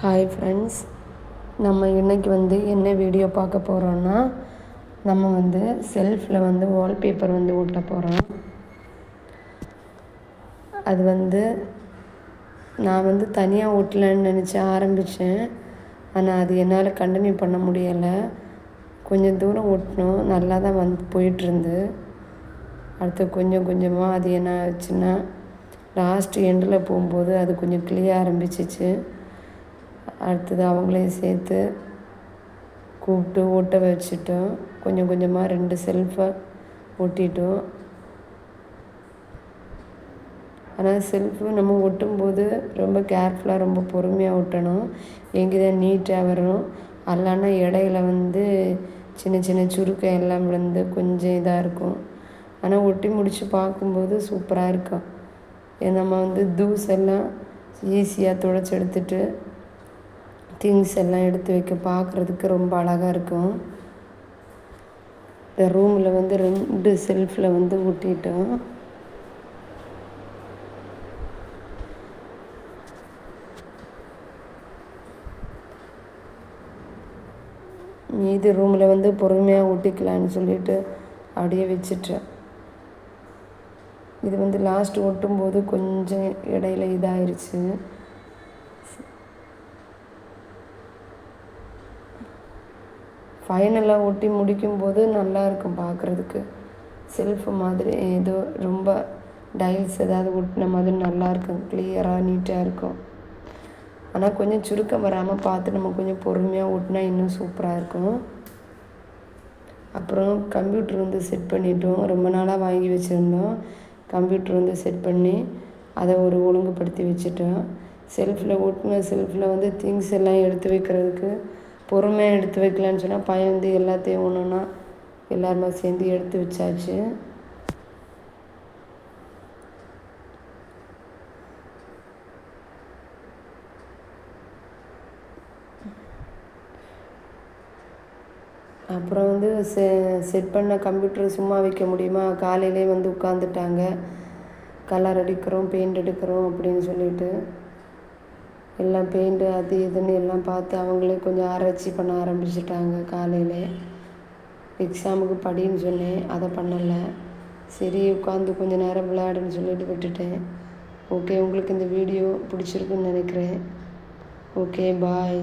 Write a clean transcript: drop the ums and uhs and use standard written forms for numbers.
Hi friends, நம்ம இன்றைக்கி என்ன வீடியோ பார்க்க போகிறோன்னா, நம்ம செல்ஃபில் வால்பேப்பர் ஒட்ட போகிறோம். அது நான் தனியாக ஒட்டலான்னு நினச்சி ஆரம்பித்தேன். ஆனால் அது என்னால் கண்டினியூ பண்ண முடியலை. கொஞ்சம் தூரம் ஒட்டினோம், நல்லா தான் போயிட்டுருந்து. அடுத்து கொஞ்சம் கொஞ்சமாக அது என்ன ஆச்சுன்னா, லாஸ்ட் எண்டில் போகும்போது அது கொஞ்சம் கிளிய ஆரம்பிச்சிச்சு. அடுத்தது அவங்களையும் சேர்த்து கூப்பிட்டு ஒட்ட வச்சுட்டோம். கொஞ்சம் கொஞ்சமாக 2 செல்ஃபை ஒட்டிட்டோம். ஆனால் செல்ஃபு நம்ம ஒட்டும்போது ரொம்ப கேர்ஃபுல்லாக ரொம்ப பொறுமையாக ஒட்டணும். எங்கேதான் நீட்டாக வரும். அல்லனா இடையில சின்ன சின்ன சுருக்கம் எல்லாம் கொஞ்சம் இதாக இருக்கும். ஆனால் ஒட்டி முடித்து பார்க்கும்போது சூப்பராக இருக்கும். நம்ம தூசு எல்லாம் ஈஸியாக துடைச்சி எடுத்துட்டு திங்ஸ் எல்லாம் எடுத்து வைக்க பார்க்குறதுக்கு ரொம்ப அழகாக இருக்கும். இந்த ரூமில் 2 செல்ஃபில் ஒட்டிட்டோம். மீதி ரூமில் பொறுமையாக ஒட்டிக்கலான்னு சொல்லிட்டு அப்படியே வச்சிட்டேன். இது லாஸ்ட் ஒட்டும்போது கொஞ்சம் இடையில இதாகிருச்சு. ஃபைனலாக ஒட்டி முடிக்கும்போது நல்லாயிருக்கும் பார்க்குறதுக்கு. செல்ஃபு மாதிரி ஏதோ ரொம்ப டைல்ஸ் ஏதாவது ஒட்டின மாதிரி நல்லாயிருக்கும், கிளியராக நீட்டாக இருக்கும். ஆனால் கொஞ்சம் சுருக்கம் வராமல் பார்த்து நம்ம கொஞ்சம் பொறுமையாக ஒட்டினா இன்னும் சூப்பராக இருக்கும். அப்புறம் கம்ப்யூட்டர் செட் பண்ணிட்டோம். ரொம்ப நாளாக வாங்கி வச்சுருந்தோம். கம்ப்யூட்டர் செட் பண்ணி அதை ஒழுங்குபடுத்தி வச்சுட்டோம். செல்ஃபில் ஒட்டின செல்ஃபில் திங்ஸ் எல்லாம் எடுத்து வைக்கிறதுக்கு பொறுமையாக எடுத்து வைக்கலான்னு சொன்னால் பையன் எல்லாத்தையும் ஒன்றுன்னா எல்லாருமே சேர்ந்து எடுத்து வச்சாச்சு. அப்புறம் செட் பண்ண கம்ப்யூட்டர் சும்மா வைக்க முடியுமா? காலையிலே உட்காந்துட்டாங்க. கலர் அடிக்கிறோம், பெயிண்ட் எடுக்கிறோம் அப்படின்னு சொல்லிட்டு எல்லாம் பெயிண்ட்டு அது இதுன்னு எல்லாம் பார்த்து அவங்களே கொஞ்சம் ஆராய்ச்சி பண்ண ஆரம்பிச்சிட்டாங்க. காலையில் எக்ஸாமுக்கு படின்னு சொன்னேன், அதை பண்ணலை. சரி உட்காந்து கொஞ்சம் நேரம் விளையாடுன்னு சொல்லிட்டு விட்டுட்டேன். ஓகே, உங்களுக்கு இந்த வீடியோ பிடிச்சிருக்குன்னு நினைக்கிறேன். ஓகே, பாய்.